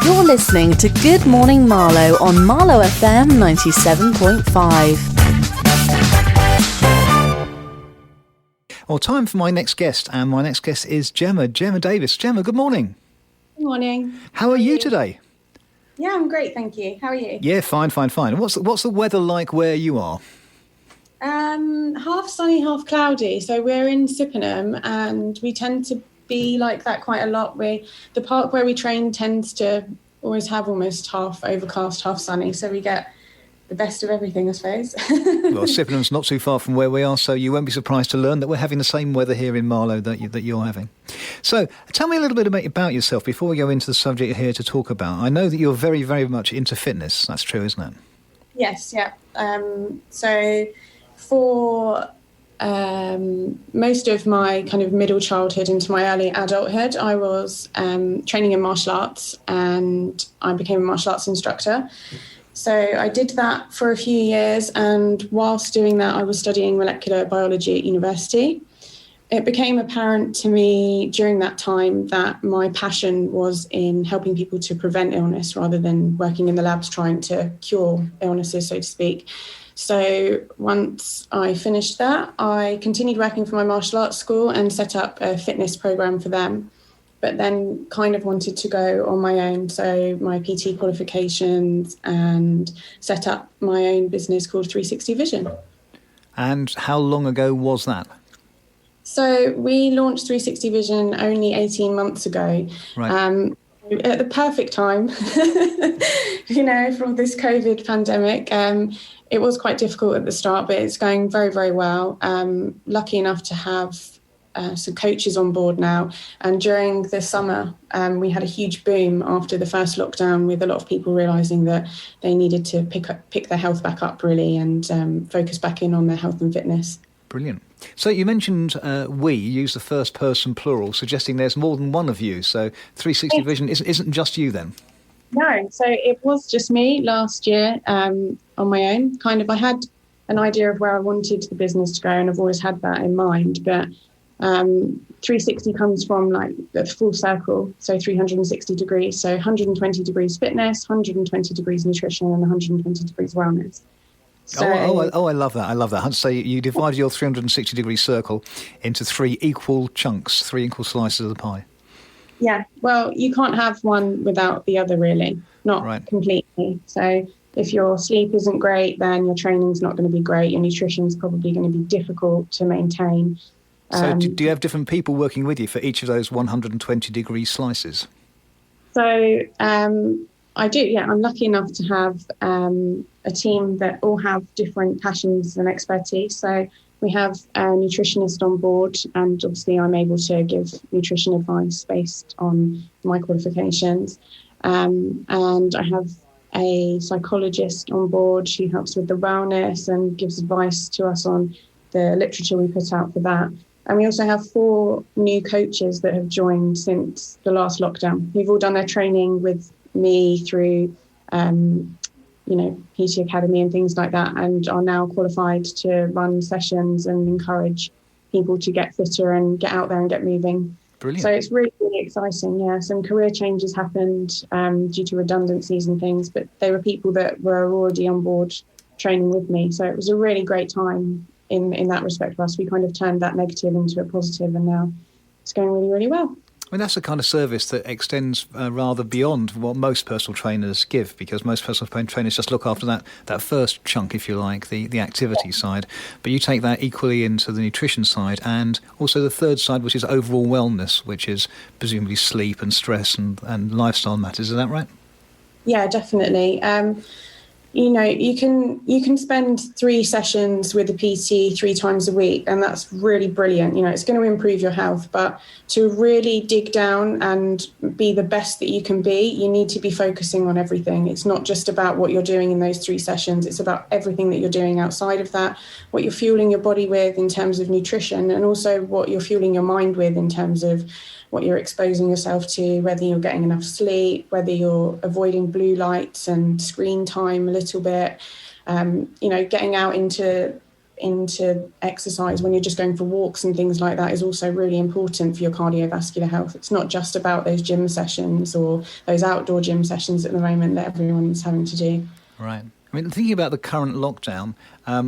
You're listening to Good Morning Marlow on MarlowFM 97.5. Well, time for my next guest, and my next guest is Jemma Davis. Jemma, good morning. Good morning. How are you today? Yeah, I'm great, thank you. How are you? Yeah, fine. What's the weather like where you are? Half sunny, half cloudy. So we're in Sippenham, and we tend to be like that quite a lot. The park where we train tends to always have almost half overcast, half sunny. So we get the best of everything, I suppose. Well, Sippenham's not too far from where we are, so you won't be surprised to learn that we're having the same weather here in Marlow that you're having. So tell me a little bit about yourself before we go into the subject you're here to talk about. I know that you're very, very much into fitness. That's true, isn't it? Yes, yeah. So for most of my kind of middle childhood into my early adulthood, I was training in martial arts, and I became a martial arts instructor. So I did that for a few years, and whilst doing that, I was studying molecular biology at university. It became apparent to me during that time that my passion was in helping people to prevent illness rather than working in the labs trying to cure illnesses, so to speak. So once I finished that, I continued working for my martial arts school and set up a fitness program for them, but then kind of wanted to go on my own. So my PT qualifications, and set up my own business called 360 Vision. And how long ago was that? So we launched 360 Vision only 18 months ago. Right. At the perfect time, from this COVID pandemic. It was quite difficult at the start, but it's going very, very well. Lucky enough to have some coaches on board now. And during the summer, we had a huge boom after the first lockdown, with a lot of people realising that they needed to pick their health back up, really, and focus back in on their health and fitness. Brilliant. So you mentioned we use the first person plural, suggesting there's more than one of you. So 360 Vision isn't just you then? No, so it was just me last year on my own. Kind of, I had an idea of where I wanted the business to go, and I've always had that in mind. But 360 comes from like the full circle, so 360 degrees. So 120 degrees fitness, 120 degrees nutrition, and 120 degrees wellness. So, I love that. I love that. So you divide your 360 degree circle into three equal chunks, three equal slices of the pie. Yeah, well, you can't have one without the other, really, not right. Completely. So if your sleep isn't great, then your training's not going to be great. Your nutrition's probably going to be difficult to maintain. So do you have different people working with you for each of those 120 degree slices? So I do, yeah. I'm lucky enough to have a team that all have different passions and expertise. So we have a nutritionist on board, and obviously I'm able to give nutrition advice based on my qualifications. And I have a psychologist on board. She helps with the wellness and gives advice to us on the literature we put out for that. And we also have 4 new coaches that have joined since the last lockdown. Who've all done their training with me through PT Academy and things like that, and are now qualified to run sessions and encourage people to get fitter and get out there and get moving. Brilliant. So it's really, really exciting. Yeah, some career changes happened due to redundancies and things, but they were people that were already on board training with me. So it was a really great time in that respect for us. We kind of turned that negative into a positive, and now it's going really, really well. I mean, that's the kind of service that extends rather beyond what most personal trainers give, because most personal trainers just look after that first chunk, if you like, the activity side. But you take that equally into the nutrition side, and also the third side, which is overall wellness, which is presumably sleep and stress and lifestyle matters. Is that right? Yeah, definitely. You can spend 3 sessions with a PT 3 times a week, and that's really brilliant. It's going to improve your health, but to really dig down and be the best that you can be, you need to be focusing on everything. It's not just about what you're doing in those 3 sessions. It's about everything that you're doing outside of that, what you're fueling your body with in terms of nutrition, and also what you're fueling your mind with in terms of what you're exposing yourself to, whether you're getting enough sleep, whether you're avoiding blue lights and screen time a little bit, getting out into into exercise when you're just going for walks and things like that is also really important for your cardiovascular health. It's not just about those gym sessions or those outdoor gym sessions at the moment that everyone's having to do. Right. I mean, thinking about the current lockdown,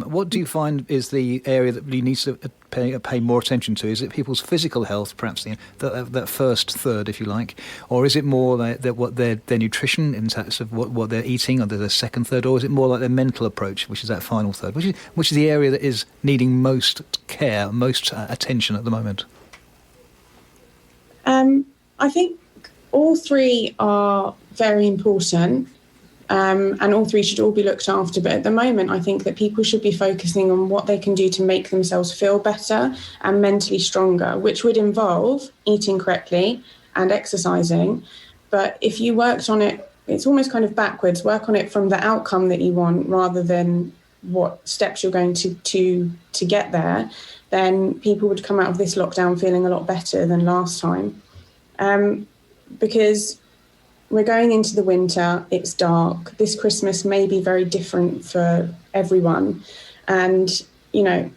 what do you find is the area that really needs to pay more attention to? Is it people's physical health, perhaps that first third, if you like, or is it more what their nutrition in terms of what they're eating, or their second third, or is it more like their mental approach, which is that final third, which is the area that is needing most care, most attention at the moment? I think all three are very important. And all three should all be looked after. But at the moment, I think that people should be focusing on what they can do to make themselves feel better and mentally stronger, which would involve eating correctly and exercising. But if you worked on it, it's almost kind of backwards. Work on it from the outcome that you want rather than what steps you're going to get there. Then people would come out of this lockdown feeling a lot better than last time. Because we're going into the winter, it's dark. This Christmas may be very different for everyone. And,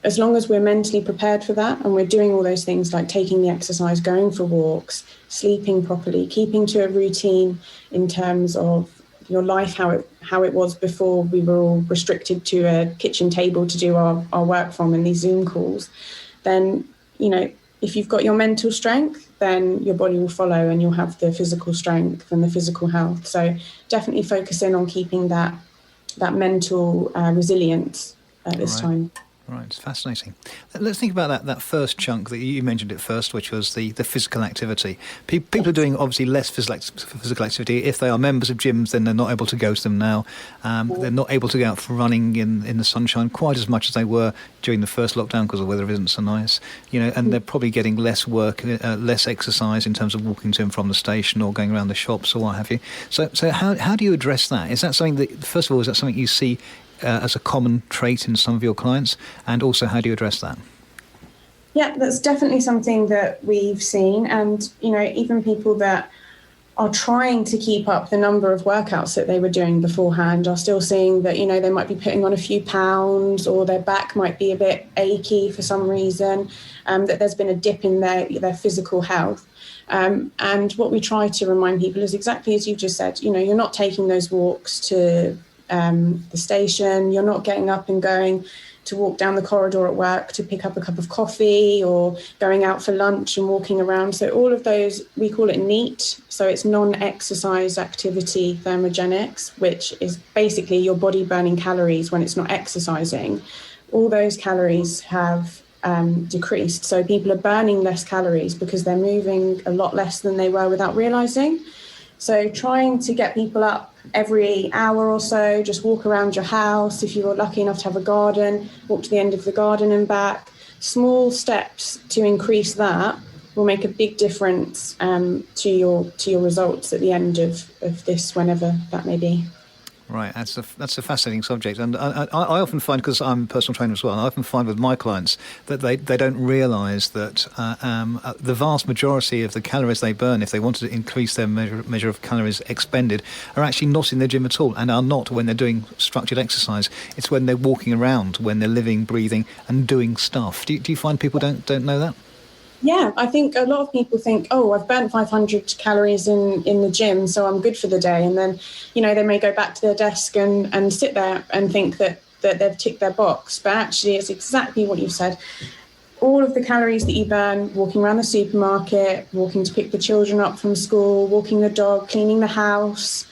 as long as we're mentally prepared for that and we're doing all those things like taking the exercise, going for walks, sleeping properly, keeping to a routine in terms of your life, how it was before we were all restricted to a kitchen table to do our work from in these Zoom calls, then, if you've got your mental strength, then your body will follow and you'll have the physical strength and the physical health. So definitely focus in on keeping that mental resilience at this time. Right, it's fascinating. Let's think about that first chunk that you mentioned at first, which was the physical activity. People are doing obviously less physical activity. If they are members of gyms, then they're not able to go to them now. They're not able to go out for running in the sunshine quite as much as they were during the first lockdown because the weather isn't so nice. And they're probably getting less work, less exercise in terms of walking to and from the station or going around the shops or what have you. So how do you address that? Is that something that, first of all, is that something you see as a common trait in some of your clients, and also how do you address that? Yeah, that's definitely something that we've seen, and even people that are trying to keep up the number of workouts that they were doing beforehand are still seeing that they might be putting on a few pounds, or their back might be a bit achy for some reason, that there's been a dip in their physical health. And what we try to remind people is exactly as you just said, you're not taking those walks to the station, you're not getting up and going to walk down the corridor at work to pick up a cup of coffee, or going out for lunch and walking around. So all of those, we call it NEAT, so it's non-exercise activity thermogenics, which is basically your body burning calories when it's not exercising. All those calories have decreased, so people are burning less calories because they're moving a lot less than they were without realising. So trying to get people up every hour or so, just walk around your house. If you're lucky enough to have a garden, walk to the end of the garden and back. Small steps to increase that will make a big difference to your results at the end of this, whenever that may be. Right, that's a fascinating subject, and I often find, because I'm a personal trainer as well, I often find with my clients that they don't realise that the vast majority of the calories they burn, if they wanted to increase their measure of calories expended, are actually not in the gym at all, and are not when they're doing structured exercise. It's when they're walking around, when they're living, breathing, and doing stuff. Do you find people don't know that? Yeah, I think a lot of people think, I've burnt 500 calories in the gym, so I'm good for the day. And then, they may go back to their desk and sit there and think that they've ticked their box. But actually, it's exactly what you've said. All of the calories that you burn walking around the supermarket, walking to pick the children up from school, walking the dog, cleaning the house,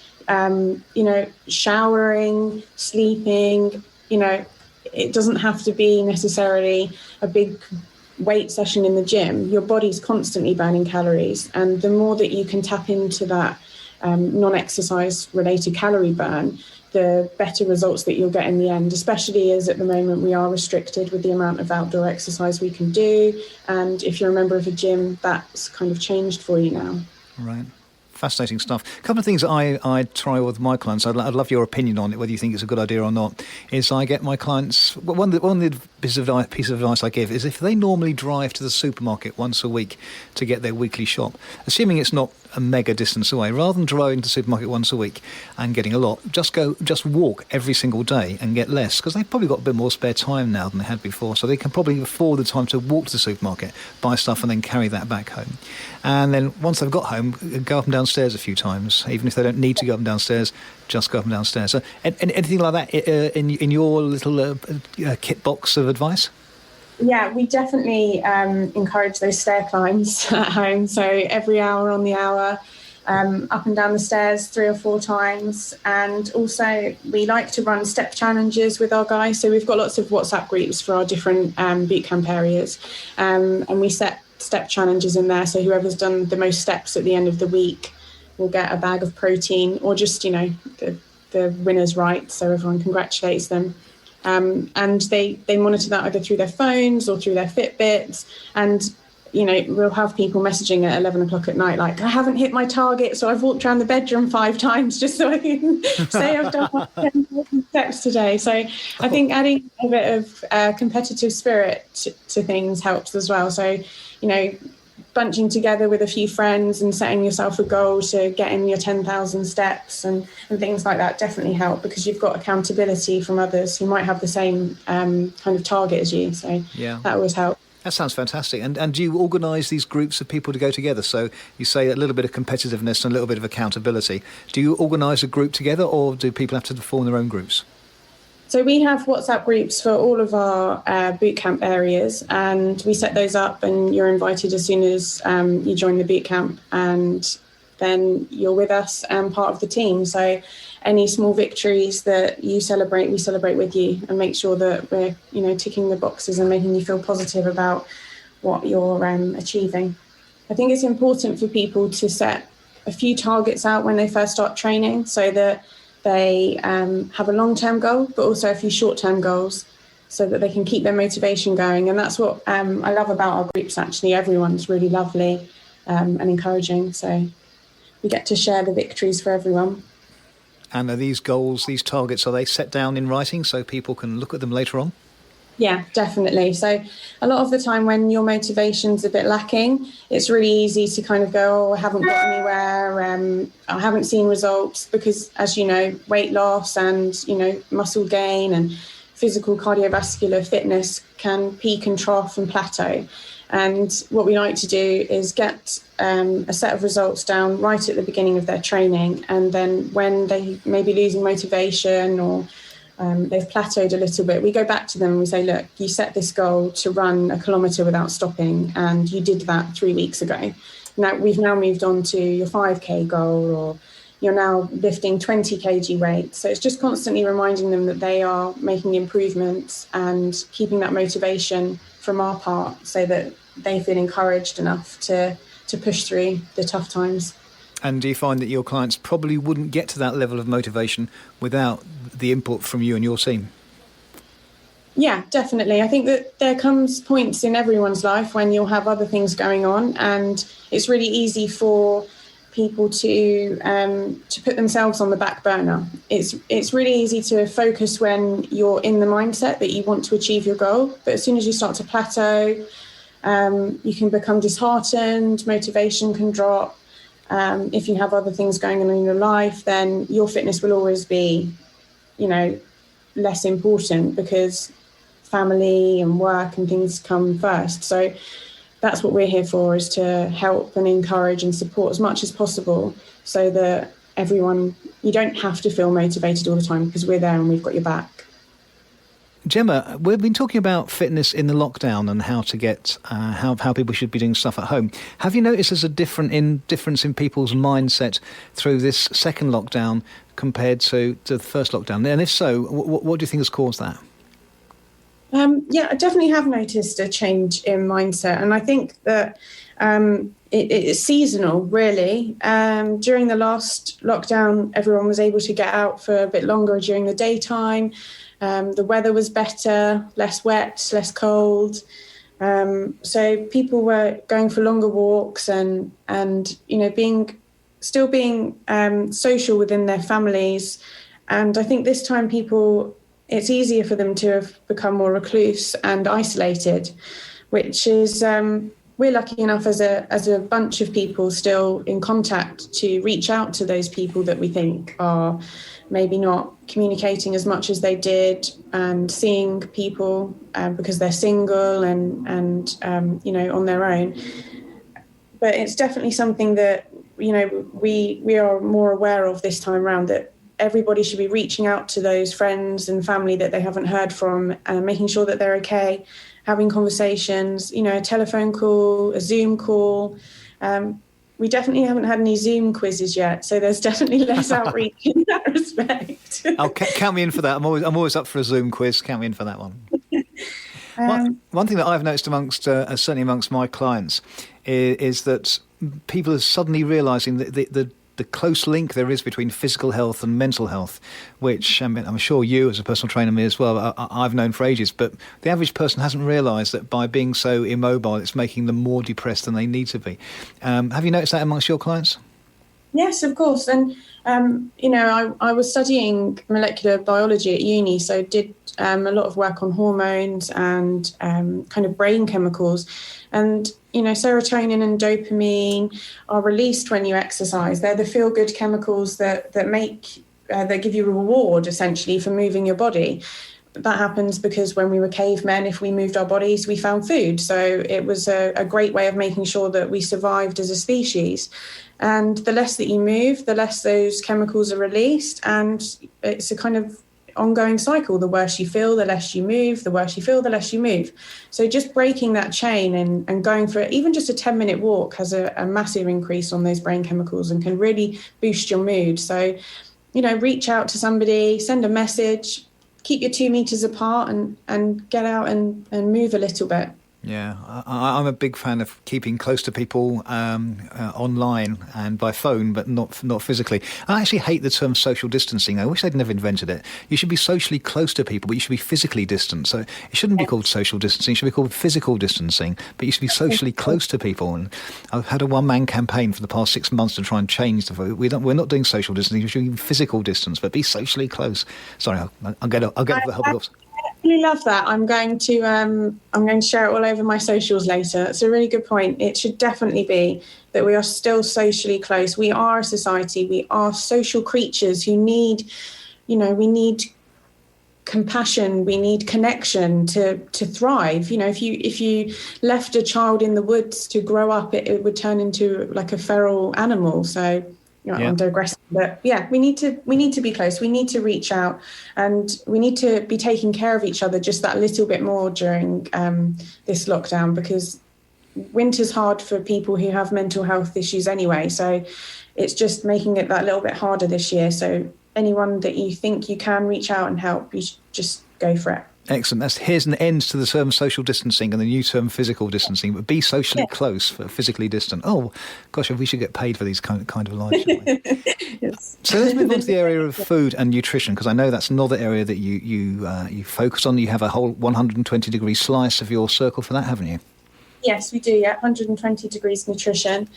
showering, sleeping, it doesn't have to be necessarily a big weight session in the gym. Your body's constantly burning calories, and the more that you can tap into that non-exercise related calorie burn, the better results that you'll get in the end, especially as at the moment we are restricted with the amount of outdoor exercise we can do. And if you're a member of a gym, that's kind of changed for you now. Right. Fascinating stuff. A couple of things I try with my clients, I'd love your opinion on it, whether you think it's a good idea or not, is I get my clients, one of the piece of advice I give is if they normally drive to the supermarket once a week to get their weekly shop, assuming it's not a mega distance away, rather than driving to the supermarket once a week and getting a lot, just walk every single day and get less, because they've probably got a bit more spare time now than they had before, so they can probably afford the time to walk to the supermarket, buy stuff and then carry that back home. And then once they've got home, go up and downstairs a few times, even if they don't need to go up and downstairs, just go up and downstairs. So anything like that in your little kit box of advice? Yeah, we definitely encourage those stair climbs at home. So every hour on the hour, up and down the stairs 3 or 4 times. And also we like to run step challenges with our guys. So we've got lots of WhatsApp groups for our different boot camp areas. And we set step challenges in there. So whoever's done the most steps at the end of the week will get a bag of protein, or just, the winner's right. So everyone congratulates them. And they monitor that either through their phones or through their Fitbits. And, we'll have people messaging at 11 o'clock at night, like, I haven't hit my target, so I've walked around the bedroom 5 times just so I can say I've done my 10,000 steps today. So I think adding a bit of competitive spirit to things helps as well. So, bunching together with a few friends and setting yourself a goal to get in your 10,000 steps and things like that definitely help, because you've got accountability from others who might have the same kind of target as you. So yeah, that always helps. That sounds fantastic. And do you organise these groups of people to go together? So you say a little bit of competitiveness and a little bit of accountability. Do you organise a group together, or do people have to form their own groups? So we have WhatsApp groups for all of our boot camp areas, and we set those up, and you're invited as soon as you join the boot camp, and then you're with us and part of the team. So any small victories that you celebrate, we celebrate with you, and make sure that we're, ticking the boxes and making you feel positive about what you're achieving. I think it's important for people to set a few targets out when they first start training, so that they have a long-term goal, but also a few short-term goals, so that they can keep their motivation going. And that's what I love about our groups, actually. Everyone's really lovely and encouraging. So we get to share the victories for everyone. And are these goals, these targets, are they set down in writing so people can look at them later on? Yeah, definitely. So a lot of the time when your motivation's a bit lacking, it's really easy to kind of go, I haven't got anywhere, I haven't seen results, because, as you know, weight loss and, muscle gain and physical cardiovascular fitness can peak and trough and plateau. And what we like to do is get a set of results down right at the beginning of their training. And then when they may be losing motivation, or they've plateaued a little bit, we go back to them and we say, look, you set this goal to run 1 kilometre without stopping, and you did that 3 weeks ago. Now we've moved on to your 5k goal, or you're now lifting 20 kg weight. So it's just constantly reminding them that they are making improvements and keeping that motivation from our part, so that they feel encouraged enough to push through the tough times. And do you find that your clients probably wouldn't get to that level of motivation without the input from you and your team? Yeah, definitely. I think that there comes points in everyone's life when you'll have other things going on, and it's really easy for people to put themselves on the back burner. It's really easy to focus when you're in the mindset that you want to achieve your goal, but as soon as you start to plateau, you can become disheartened, motivation can drop. If you have other things going on in your life, then your fitness will always be, less important, because family and work and things come first. So that's what we're here for, is to help and encourage and support as much as possible, so that you don't have to feel motivated all the time, because we're there and we've got your back. Jemma, we've been talking about fitness in the lockdown and how to get how people should be doing stuff at home. Have you noticed there's a difference in people's mindset through this second lockdown compared to the first lockdown? And if so, what do you think has caused that? Yeah, I definitely have noticed a change in mindset, and I think that it's seasonal, really. During the last lockdown, everyone was able to get out for a bit longer during the daytime. The weather was better, less wet, less cold. So people were going for longer walks and being social within their families. And I think this time people it's easier for them to have become more recluse and isolated, which is we're lucky enough as a bunch of people still in contact to reach out to those people that we think are maybe not communicating as much as they did, and seeing people because they're single and on their own. But it's definitely something that we are more aware of this time around, that everybody should be reaching out to those friends and family that they haven't heard from, and making sure that they're okay, having conversations, a telephone call, a Zoom call. We definitely haven't had any Zoom quizzes yet, so there's definitely less outreach in that respect. Count me in for that. I'm always up for a Zoom quiz. Count me in for that one. One thing that I've noticed certainly amongst my clients is that people are suddenly realising that the close link there is between physical health and mental health, which I'm sure you as a personal trainer, me as well, I've known for ages, but the average person hasn't realised that by being so immobile, it's making them more depressed than they need to be. Have you noticed that amongst your clients? Yes, of course. And, I was studying molecular biology at uni, so did a lot of work on hormones and kind of brain chemicals. And, serotonin and dopamine are released when you exercise. They're the feel-good chemicals that give you a reward, essentially, for moving your body. That happens because when we were cavemen, if we moved our bodies, we found food. So it was a great way of making sure that we survived as a species. And the less that you move, the less those chemicals are released. And it's a kind of ongoing cycle. The worse you feel, the less you move. The worse you feel, the less you move. So just breaking that chain and going for even just a 10-minute walk has a massive increase on those brain chemicals and can really boost your mood. So, reach out to somebody, send a message, keep your 2 meters apart and get out and move a little bit. Yeah, I'm a big fan of keeping close to people online and by phone, but not physically. I actually hate the term social distancing. I wish they'd never invented it. You should be socially close to people, but you should be physically distant. So it shouldn't be called social distancing. It should be called physical distancing, but you should be socially close to people. And I've had a one-man campaign for the past 6 months to try and change the. We're not doing social distancing. We should be physical distance, but be socially close. Sorry, I'll get the help of. I really love that. I'm going to share it all over my socials later. It's a really good point. It should definitely be that we are still socially close. We are a society. We are social creatures who need, we need compassion. We need connection to thrive. If you left a child in the woods to grow up, it would turn into like a feral animal. So. I'm digressing, but we need to be close. We need to reach out, and we need to be taking care of each other just that little bit more during this lockdown, because winter's hard for people who have mental health issues anyway. So it's just making it that little bit harder this year. So anyone that you think you can reach out and help, you should just go for it. Excellent. Here's an end to the term social distancing and the new term physical distancing, but be socially close for physically distant. Oh, gosh, we should get paid for these kind of lives, shouldn't we? Yes. So let's move on to the area of food and nutrition, because I know that's another area that you focus on. You have a whole 120-degree slice of your circle for that, haven't you? Yes, we do, 120 degrees nutrition.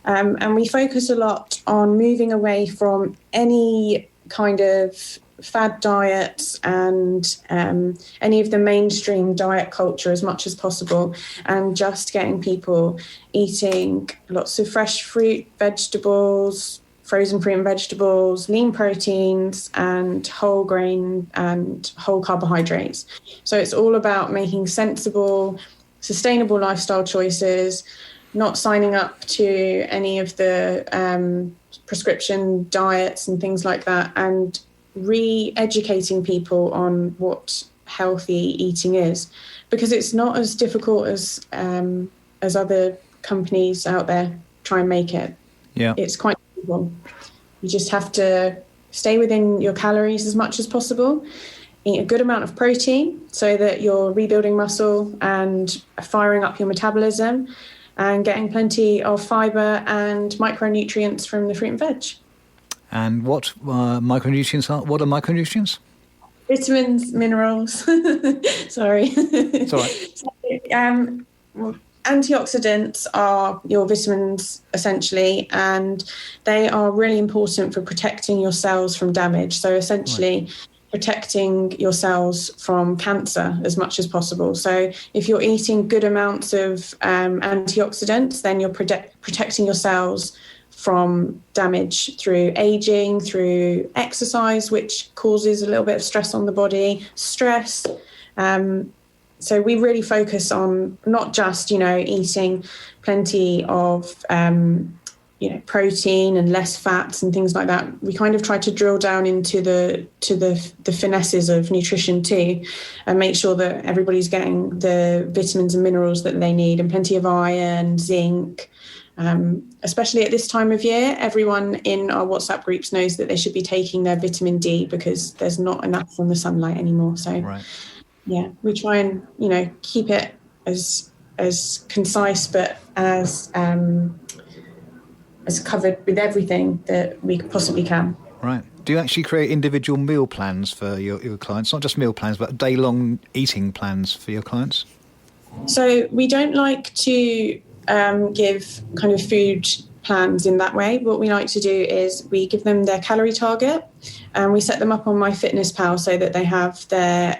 And we focus a lot on moving away from any kind of fad diets and any of the mainstream diet culture as much as possible, and just getting people eating lots of fresh fruit, vegetables, frozen fruit and vegetables, lean proteins, and whole grain and whole carbohydrates. So it's all about making sensible, sustainable lifestyle choices, not signing up to any of the prescription diets and things like that, and re-educating people on what healthy eating is, because it's not as difficult as other companies out there try and make it. Yeah, it's quite simple. You just have to stay within your calories as much as possible, eat a good amount of protein so that you're rebuilding muscle and firing up your metabolism, and getting plenty of fibre and micronutrients from the fruit and veg. And what micronutrients are? What are micronutrients? Vitamins, minerals. Sorry. It's all right. Antioxidants are your vitamins, essentially, and they are really important for protecting your cells from damage. So essentially, protecting your cells from cancer as much as possible. So if you're eating good amounts of antioxidants, then you're protecting your cells from damage through aging, through exercise, which causes a little bit of stress on the body, stress. So we really focus on not just, eating plenty of, protein and less fats and things like that. We kind of try to drill down into the finesses of nutrition too, and make sure that everybody's getting the vitamins and minerals that they need, and plenty of iron, zinc. Especially at this time of year, everyone in our WhatsApp groups knows that they should be taking their vitamin D because there's not enough from the sunlight anymore. So, Right. Yeah, we try and keep it as concise, but as covered with everything that we possibly can. Right. Do you actually create individual meal plans for your clients? Not just meal plans, but day-long eating plans for your clients? So we don't like to give kind of food plans in that way. What we like to do is we give them their calorie target, and we set them up on MyFitnessPal so that they have their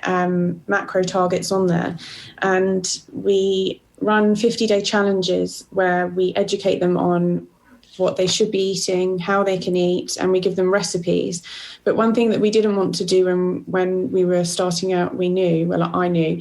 macro targets on there. And we run 50-day challenges where we educate them on what they should be eating, how they can eat, and we give them recipes. But one thing that we didn't want to do when we were starting out, I knew,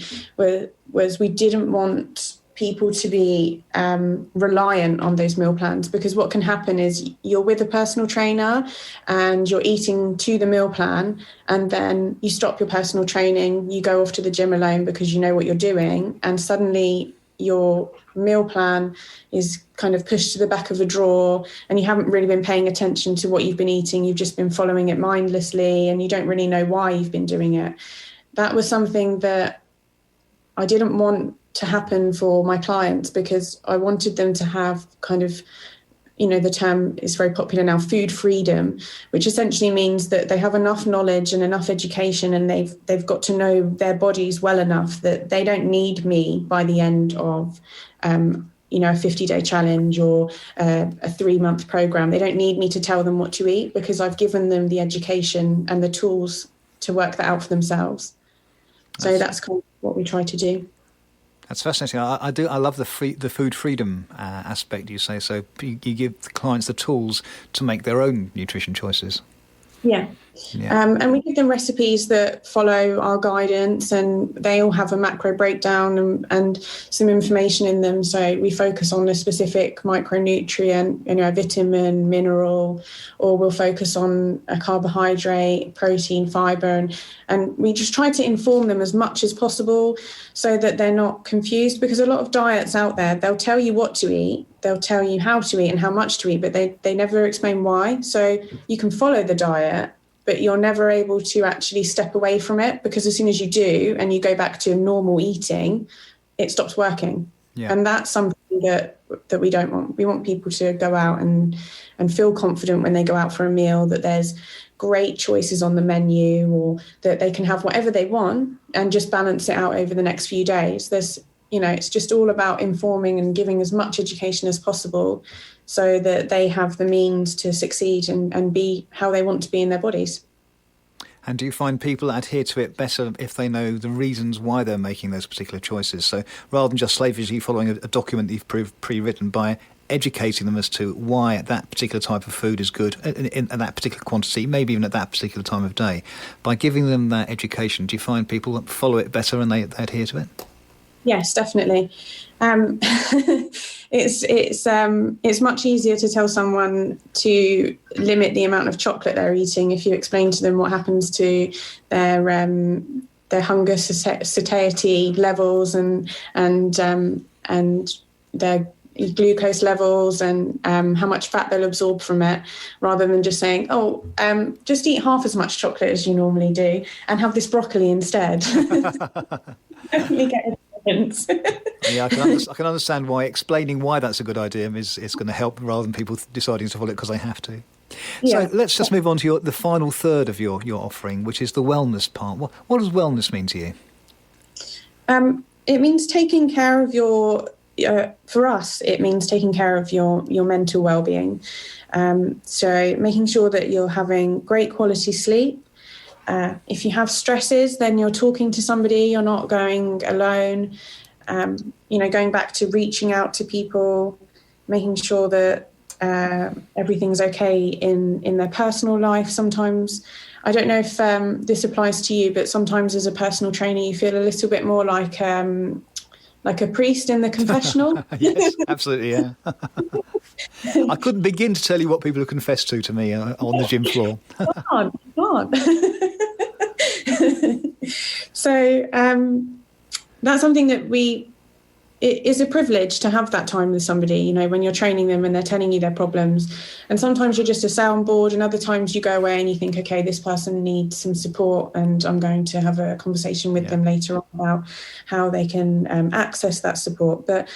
was we didn't want people to be reliant on those meal plans, because what can happen is you're with a personal trainer and you're eating to the meal plan, and then you stop your personal training, you go off to the gym alone because you know what you're doing, and suddenly your meal plan is kind of pushed to the back of a drawer, and you haven't really been paying attention to what you've been eating. You've just been following it mindlessly, and you don't really know why you've been doing it. That was something that I didn't want to happen for my clients, because I wanted them to have kind of, the term is very popular now, food freedom, which essentially means that they have enough knowledge and enough education, and they've got to know their bodies well enough that they don't need me by the end of a 50-day challenge or a 3-month program. They don't need me to tell them what to eat, because I've given them the education and the tools to work that out for themselves. So that's kind of what we try to do. That's fascinating. I love the food freedom aspect you say. So you give the clients the tools to make their own nutrition choices. Yeah. And we give them recipes that follow our guidance, and they all have a macro breakdown and some information in them. So we focus on a specific micronutrient, a vitamin, mineral, or we'll focus on a carbohydrate, protein, fiber, and we just try to inform them as much as possible so that they're not confused, because a lot of diets out there, they'll tell you what to eat, they'll tell you how to eat and how much to eat, but they never explain why. So you can follow the diet, but you're never able to actually step away from it, because as soon as you do and you go back to normal eating, it stops working. Yeah. And that's something that we don't want. We want people to go out and feel confident when they go out for a meal, that there's great choices on the menu, or that they can have whatever they want and just balance it out over the next few days. It's just all about informing and giving as much education as possible so that they have the means to succeed and be how they want to be in their bodies. And do you find people adhere to it better if they know the reasons why they're making those particular choices? So rather than just slavishly following a document that you've pre-written, by educating them as to why that particular type of food is good in that particular quantity, maybe even at that particular time of day, by giving them that education, do you find people follow it better and they adhere to it? Yes, definitely. It's much easier to tell someone to limit the amount of chocolate they're eating if you explain to them what happens to their hunger satiety levels and their glucose levels and how much fat they'll absorb from it, rather than just saying, just eat half as much chocolate as you normally do and have this broccoli instead. Definitely get a difference. Yeah, I can understand why explaining why that's a good idea is going to help, rather than people deciding to follow it because they have to. Yeah. So let's just move on to the final third of your offering, which is the wellness part. What does wellness mean to you? It means taking care of your... for us, it means taking care of your mental well-being. So making sure that you're having great quality sleep, if you have stresses, then you're talking to somebody, you're not going alone. Going back to reaching out to people, making sure that everything's okay in their personal life. Sometimes, I don't know if this applies to you, but sometimes as a personal trainer, you feel a little bit more like a priest in the confessional. Yes, absolutely, yeah. I couldn't begin to tell you what people have confessed to me on the gym floor. Come on. So that's something that it is a privilege to have that time with somebody, when you're training them and they're telling you their problems. And sometimes you're just a soundboard, and other times you go away and you think, okay, this person needs some support, and I'm going to have a conversation with them later on about how they can access that support. But,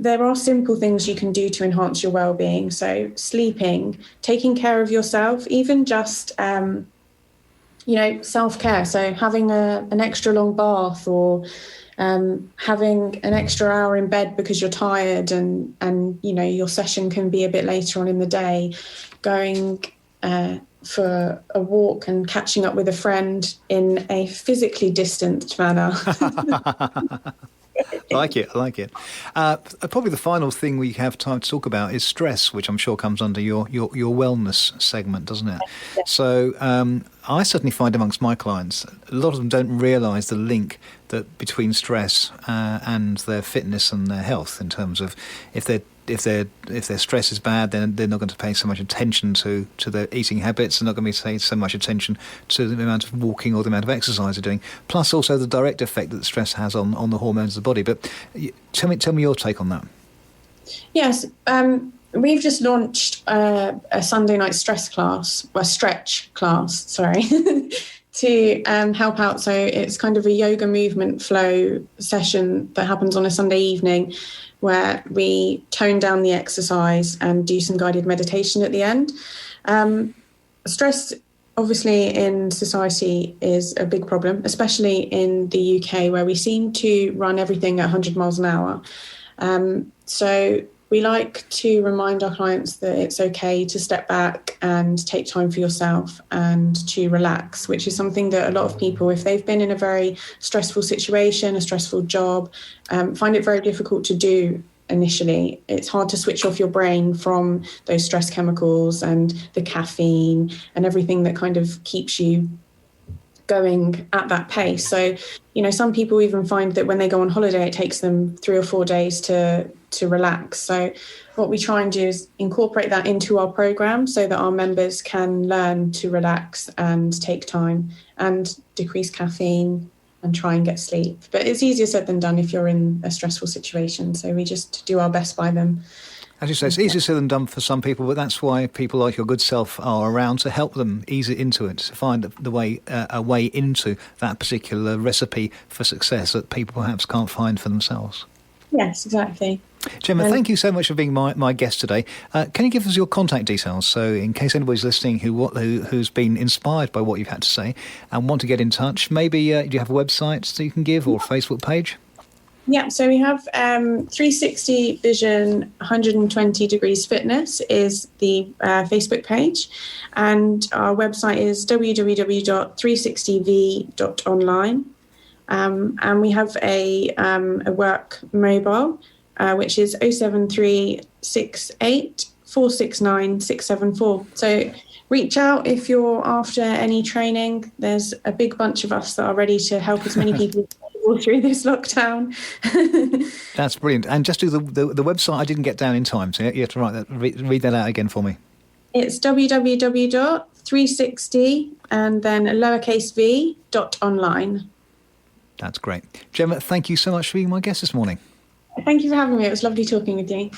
there are simple things you can do to enhance your well-being. So sleeping, taking care of yourself, even just, self-care. So having an extra long bath, or having an extra hour in bed because you're tired and your session can be a bit later on in the day, going for a walk and catching up with a friend in a physically distanced manner. I like it. Probably the final thing we have time to talk about is stress, which I'm sure comes under your wellness segment, doesn't it? Yeah. So I certainly find amongst my clients, a lot of them don't realise the link that between stress and their fitness and their health, in terms of if their stress is bad, then they're not going to pay so much attention to their eating habits. They're not going to be paying so much attention to the amount of walking or the amount of exercise they're doing. Plus, also the direct effect that stress has on the hormones of the body. But tell me your take on that. Yes, we've just launched a Sunday night stretch class, sorry, to help out. So it's kind of a yoga movement flow session that happens on a Sunday evening, where we tone down the exercise and do some guided meditation at the end. Stress, obviously, in society is a big problem, especially in the UK, where we seem to run everything at 100 miles an hour. So we like to remind our clients that it's okay to step back and take time for yourself and to relax, which is something that a lot of people, if they've been in a very stressful situation, a stressful job, find it very difficult to do initially. It's hard to switch off your brain from those stress chemicals and the caffeine and everything that kind of keeps you going at that pace. So, some people even find that when they go on holiday, it takes them 3 or 4 days to relax. So what we try and do is incorporate that into our program so that our members can learn to relax and take time and decrease caffeine and try and get sleep. But it's easier said than done if you're in a stressful situation. So we just do our best by them. As you say, it's easier said than done for some people, but that's why people like your good self are around, to help them ease it into it, to find a way into that particular recipe for success that people perhaps can't find for themselves. Yes, exactly. Jemma, thank you so much for being my guest today. Can you give us your contact details, so in case anybody's listening who's been inspired by what you've had to say and want to get in touch, maybe do you have a website that you can give, or a Facebook page? Yeah, so we have 360 Vision 120 Degrees Fitness is the Facebook page, and our website is www.360v.online. And we have a work mobile, which is 07368 469 674. So reach out if you're after any training. There's a big bunch of us that are ready to help as many people through this lockdown. That's brilliant. And just do the website. I didn't get down in time, so you have to read that out again for me. It's www.360 and then lowercase v.online. That's great. Jemma, thank you so much for being my guest this morning. Thank you for having me. It was lovely talking with you.